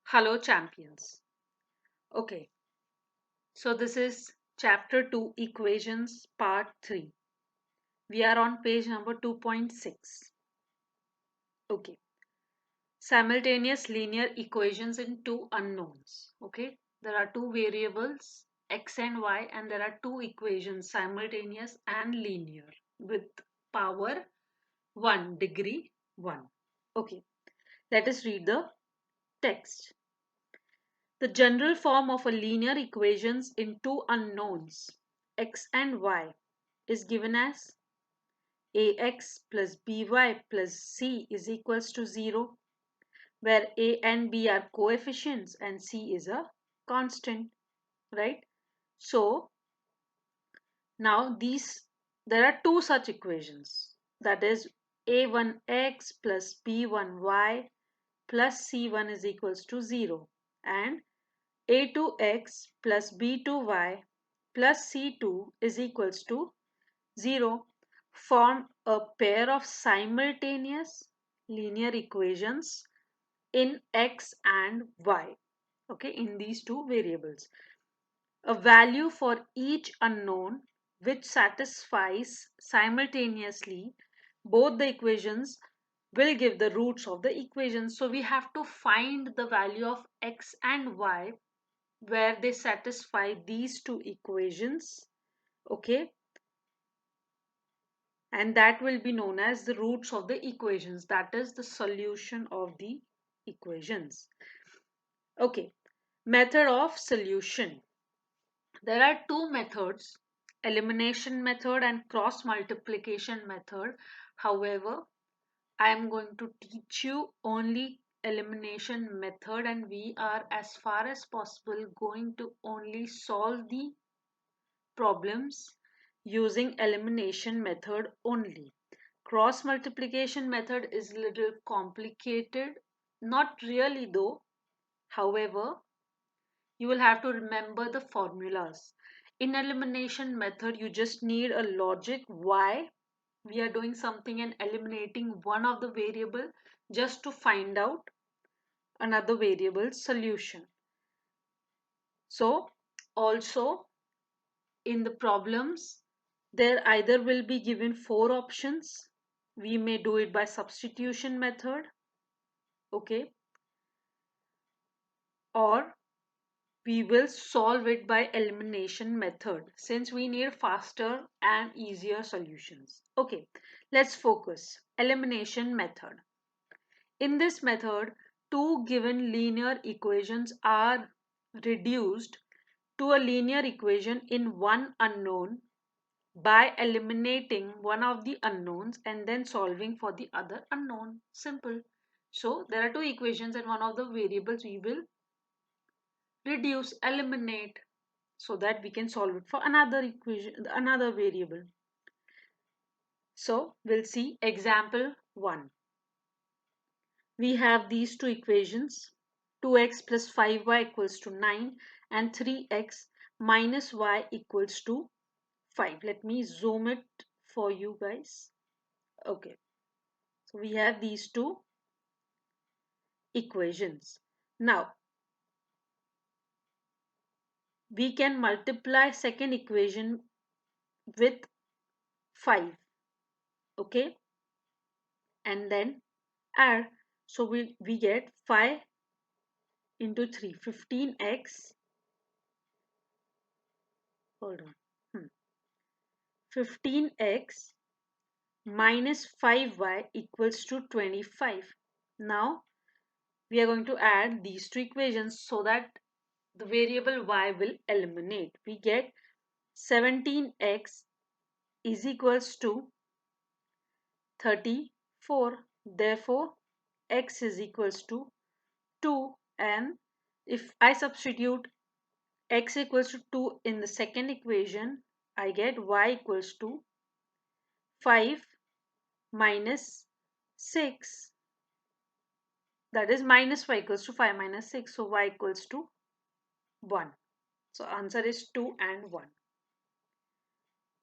Hello, champions. Okay, so this is chapter 2, equations, part 3. We are on page number 2.6. Okay, simultaneous linear equations in two unknowns. Okay, there are two variables, x and y, and there are two equations, simultaneous and linear, with power 1, degree 1. Okay, let us read the text. The general form of a linear equations in two unknowns x and y is given as ax plus by plus c is equals to 0, where a and b are coefficients and c is a constant, right? So now there are two such equations, that is a1x plus b1y plus c1 is equals to 0, and a2x plus b2y plus c2 is equals to 0 form a pair of simultaneous linear equations in x and y, okay, in these two variables. A value for each unknown which satisfies simultaneously both the equations will give the roots of the equation. So we have to find the value of x and y where they satisfy these two equations, okay, and that will be known as the roots of the equations, that is the solution of the equations. Okay, method of solution. There are two methods, elimination method and cross multiplication method. However, I am going to teach you only elimination method, and we are as far as possible going to only solve the problems using elimination method only. Cross multiplication method is a little complicated, not really though. However, you will have to remember the formulas. In elimination method, you just need a logic why we are doing something and eliminating one of the variable just to find out another variable's solution. So also in the problems, there either will be given four options. We may do it by substitution method, okay, or we will solve it by elimination method since we need faster and easier solutions. Okay, let's focus. Elimination method. In this method, two given linear equations are reduced to a linear equation in one unknown by eliminating one of the unknowns and then solving for the other unknown. Simple. So there are two equations and one of the variables we will reduce, eliminate, so that we can solve it for another equation, another variable. So we'll see example 1. We have these two equations, 2x plus 5y equals to 9 and 3x minus y equals to 5. Let me zoom it for you guys. Okay, so we have these two equations. Now we can multiply second equation with 5, okay, and then add. So we get 5 into 3, 15x, hold on, 15x minus 5y equals to 25. Now we are going to add these two equations so that the variable y will eliminate. We get 17x is equals to 34. Therefore, x is equals to 2, and if I substitute x equals to 2 in the second equation, I get y equals to 5 minus 6, that is minus y equals to 5 minus 6, so y equals to 1. So answer is 2 and 1.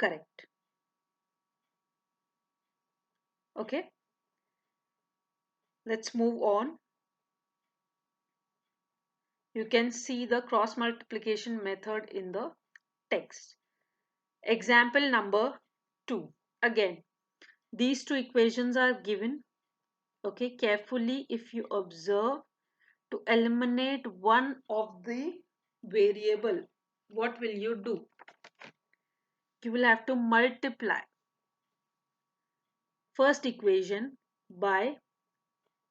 Correct. Okay, let's move on. You can see the cross multiplication method in the text. Example number 2. Again, these two equations are given. Okay, carefully if you observe, to eliminate one of the variable, what will you do? You will have to multiply first equation by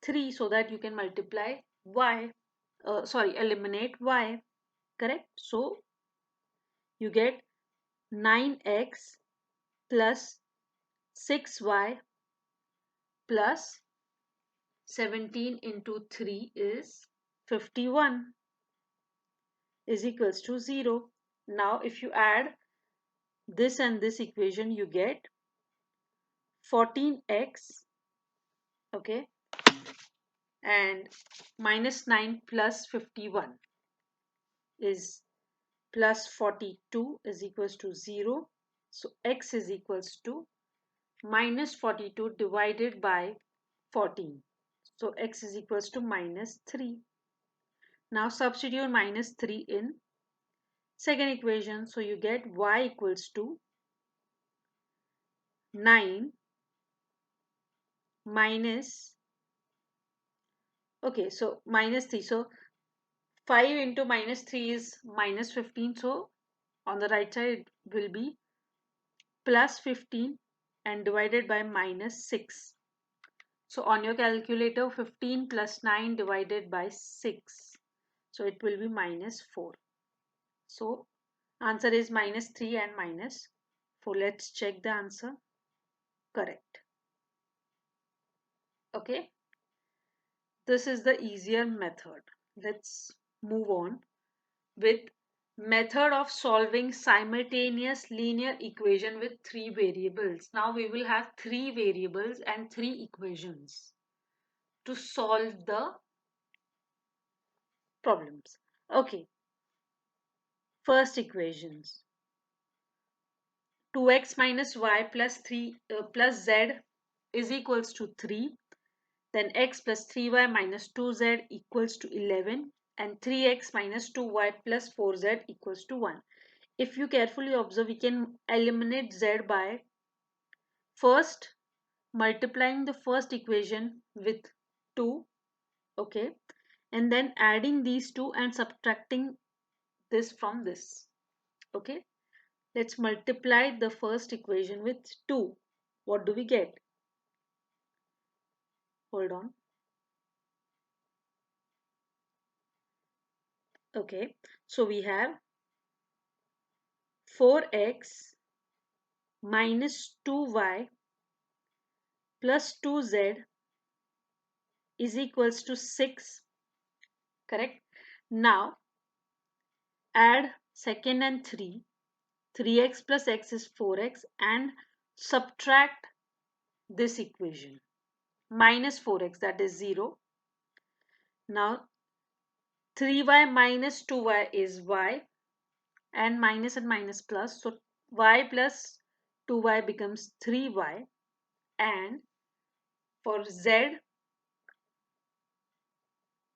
3 so that you can multiply y, eliminate y, correct? So you get 9x plus 6y plus 17 into 3 is 51 is equals to 0. Now if you add this and this equation, you get 14x, okay, and minus 9 plus 51 is plus 42 is equals to 0. So x is equals to minus 42 divided by 14. So x is equals to minus 3. Now substitute minus 3 in second equation. So you get y equals to 9 minus, okay, so minus 3. So 5 into minus 3 is minus 15. So on the right side it will be plus 15 and divided by minus 6. So on your calculator, 15 plus 9 divided by 6. So it will be minus 4. So answer is minus 3 and minus 4. Let's check the answer. Correct. Okay. This is the easier method. Let's move on with method of solving simultaneous linear equation with 3 variables. Now we will have 3 variables and 3 equations to solve the problems. Okay, first equations. 2x minus y plus 3 plus z is equals to 3. Then x plus 3y minus 2z equals to 11. And 3x minus 2y plus 4z equals to 1. If you carefully observe, we can eliminate z by first multiplying the first equation with 2, okay, and then adding these two and subtracting this from this, okay. Let's multiply the first equation with 2. What do we get? Hold on. Okay, so we have 4x minus 2y plus 2z is equals to 6, correct? Now add second and 3. 3x plus x is 4x and subtract this equation. Minus 4x, that is 0. Now 3y minus 2y is y, and minus plus. So y plus 2y becomes 3y, and for z,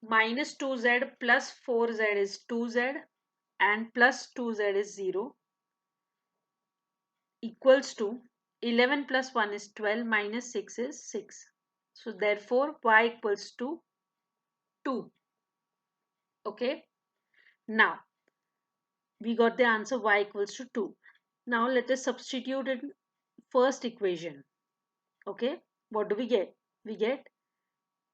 minus 2z plus 4z is 2z, and plus 2z is 0, equals to 11 plus 1 is 12, minus 6 is 6. So therefore y equals to 2. Okay, now we got the answer y equals to 2. Now let us substitute in first equation. Okay, what do we get? We get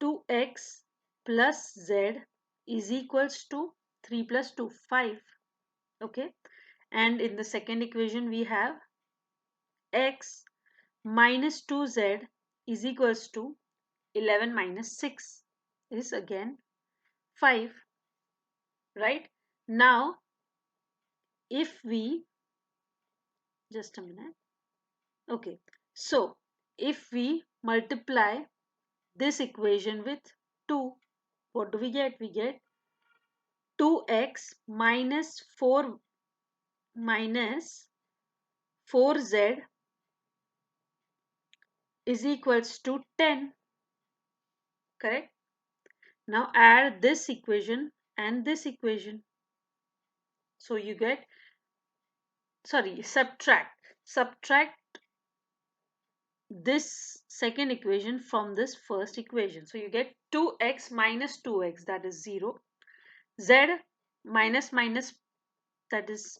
2x plus z is equals to 3 plus 2, 5. Okay, and in the second equation we have x minus 2z is equals to 11 minus 6 is again 5, right? Now if we, just a minute. Okay, so if we multiply this equation with 2, what do we get? We get 2x minus 4 minus 4z is equals to 10, correct? Now add this equation and this equation. So you get, sorry, subtract this second equation from this first equation. So you get 2x minus 2x, that is 0. Z minus minus, that is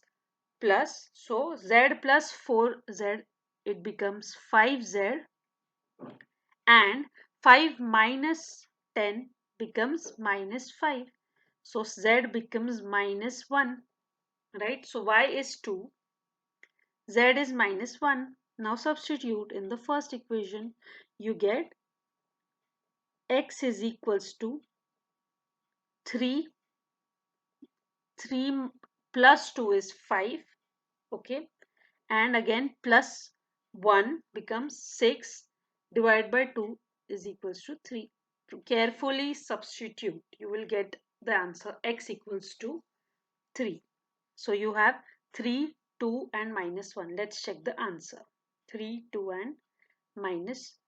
plus. So z plus 4z, it becomes 5z, and 5 minus 10 becomes minus 5. So z becomes minus 1, right? So y is 2, z is minus 1. Now substitute in the first equation. You get x is equals to 3. 3 plus 2 is 5. Okay. And again plus 1 becomes 6. Divided by 2 is equals to 3. To carefully substitute, you will get the answer x equals to 3. So you have 3, 2 and minus 1. Let's check the answer. 3, 2 and minus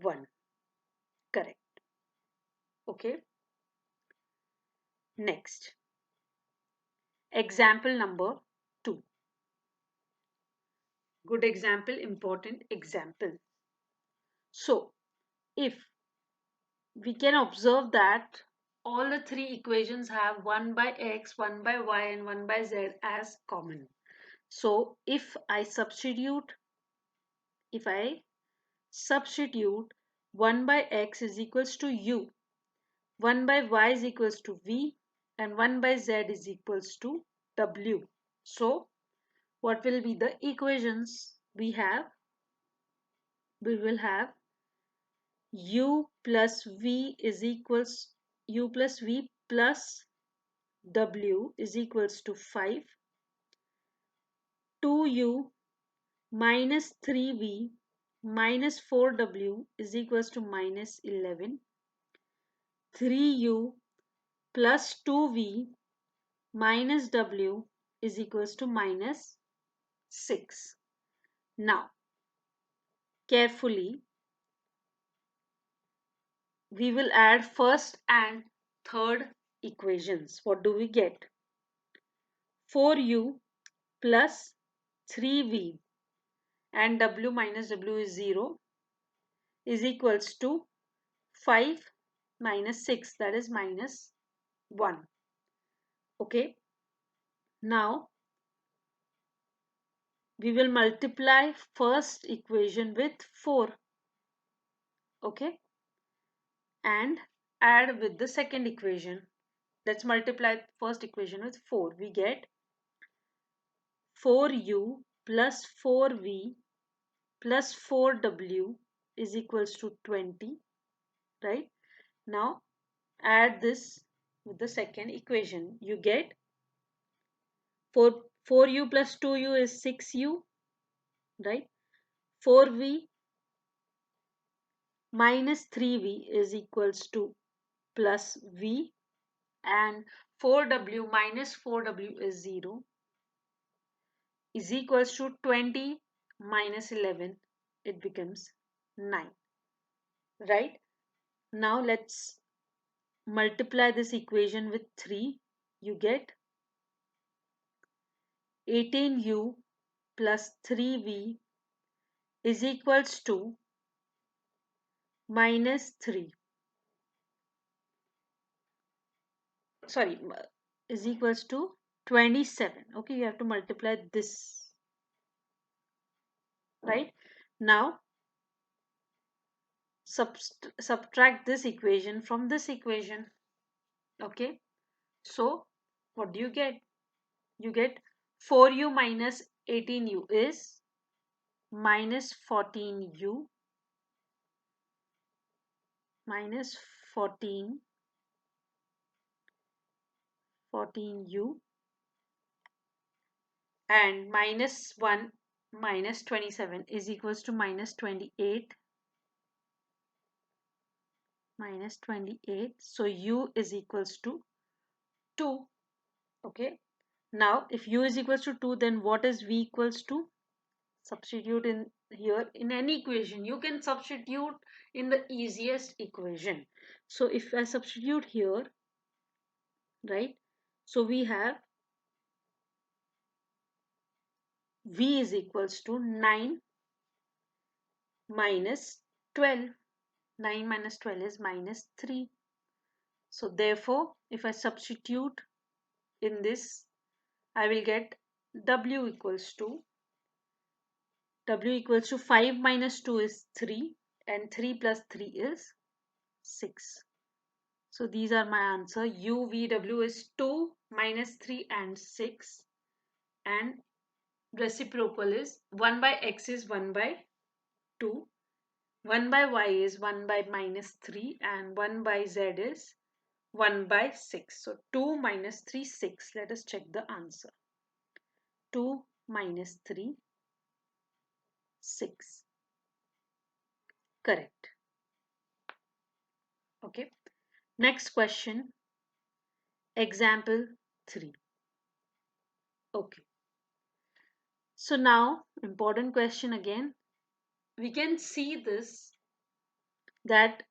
1. Correct. Okay. Next. Example number 2. Good example, important example. So, if we can observe that all the three equations have 1 by x, 1 by y and 1 by z as common. So, if I substitute 1 by x is equals to u, 1 by y is equals to v, and 1 by z is equals to w. So, what will be the equations we have? We will have u plus v is equals u plus v plus w is equals to 5, 2u minus 3v minus 4w is equals to minus 11, 3u plus 2v minus w is equals to minus 6. Now, carefully, we will add first and third equations. What do we get? 4u plus 3v, and w minus w is 0, is equals to 5 minus 6, that is minus 1. Okay. Now, we will multiply first equation with 4. Okay. And add with the second equation. Let's multiply first equation with 4. We get 4u plus 4v plus 4w is equals to 20, right? Now add this with the second equation. You get 4u plus 2u is 6u, right? 4v minus 3v is equals to plus v, and 4w minus 4w is 0, is equals to 20 minus 11, it becomes 9, right? Now let's multiply this equation with 3. You get 18u plus 3v is equals to minus 3. Sorry, is equals to 27. Okay, you have to multiply this, right? Now subtract this equation from this equation. Okay, so what do you get? You get 4u minus 18u is minus 14u minus 14u, and minus 1 minus 27 is equals to minus 28, minus 28. So u is equals to 2. Okay. Now if u is equals to 2, then what is v equals to? Substitute in here in any equation. You can substitute in the easiest equation. So if I substitute here, right? So we have V is equals to 9 minus 12. 9 minus 12 is minus 3. So therefore, if I substitute in this, I will get W equals to 5 minus 2 is 3 and 3 plus 3 is 6. So these are my answer. UVW is 2 minus 3 and 6, and reciprocal is 1 by x is 1 by 2, 1 by y is 1 by minus 3, and 1 by z is 1 by 6. So 2 minus 3, 6. Let us check the answer. 2 minus 3, 6. Correct. Okay. Next question. Example 3. Okay. So now, important question again. We can see this, that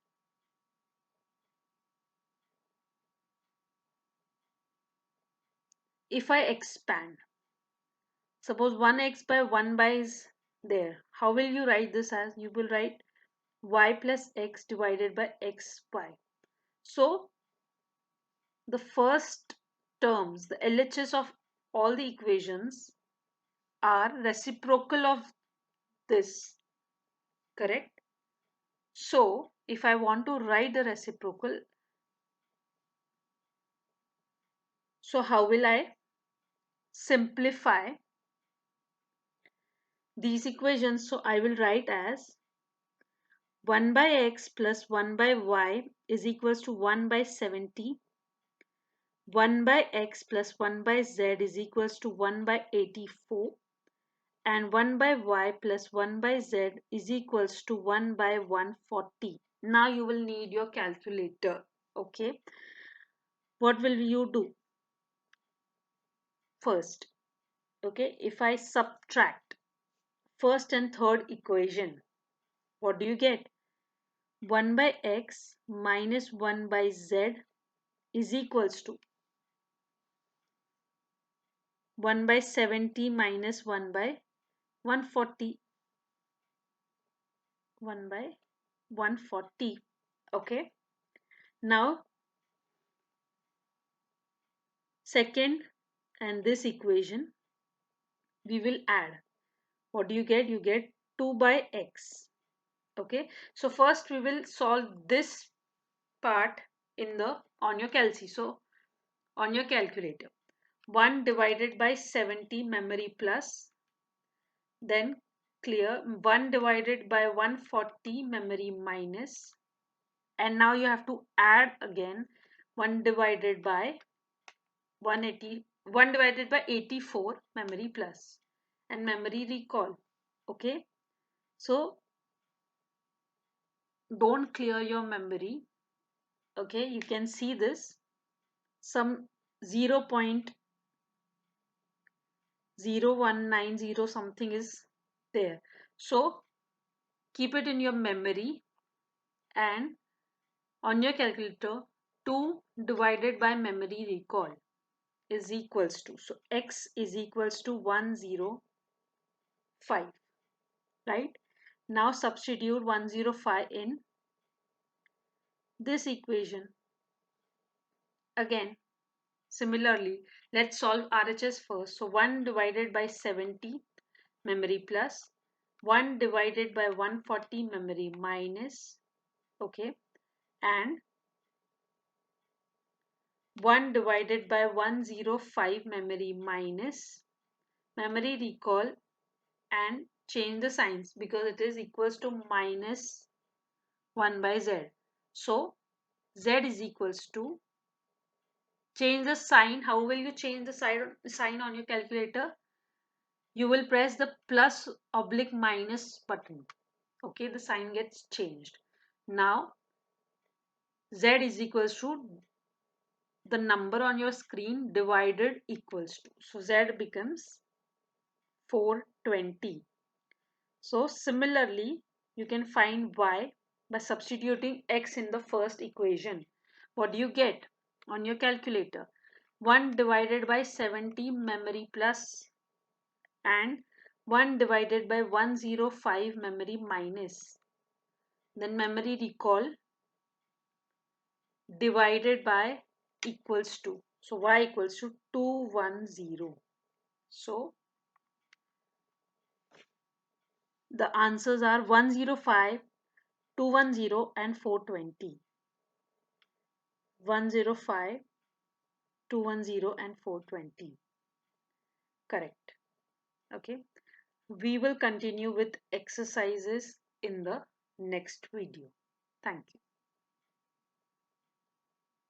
if I expand, suppose 1x by 1 by is there. How will you write this as? You will write y plus x divided by xy. So the first terms, the LHS of all the equations are reciprocal of this, correct? So if I want to write the reciprocal, so how will I simplify these equations? So I will write as 1 by x plus 1 by y is equals to 1 by 70. 1 by x plus 1 by z is equals to 1 by 84. And 1 by y plus 1 by z is equals to 1 by 140. Now you will need your calculator. Okay. What will you do? First, okay, if I subtract first and third equation, what do you get? 1 by x minus 1 by z is equals to 1 by 70 minus 1 by 140. 1 by 140. Okay. Now, second and this equation, we will add. What do you get? You get 2 by x. Okay. So first we will solve this part in the on your calci. So on your calculator, 1 divided by 70 memory plus, then clear 1 divided by 140 memory minus, and now you have to add again 1 divided by 180, 1 divided by 84 memory plus and memory recall. Okay, so don't clear your memory. Okay, you can see this, some 0.0190 something is there. So keep it in your memory, and on your calculator 2 divided by memory recall is equals to, so x is equals to 105, right? Now substitute 105 in this equation. Again, similarly, let's solve RHS first. So 1 divided by 70 memory plus, 1 divided by 140 memory minus, okay, and 1 divided by 105 memory minus memory recall, and change the signs because it is equals to minus 1 by z. So z is equals to, change the sign. How will you change the sign on your calculator? You will press the plus oblique minus button. Okay, the sign gets changed. Now z is equals to the number on your screen divided equals to. So z becomes 420. So similarly, you can find y by substituting x in the first equation. What do you get on your calculator? 1 divided by 70 memory plus, and 1 divided by 105 memory minus. Then memory recall divided by equals to. So y equals to 210. So the answers are 105, 210 and 420. 105, 210 and 420. Correct. Okay. We will continue with exercises in the next video. Thank you.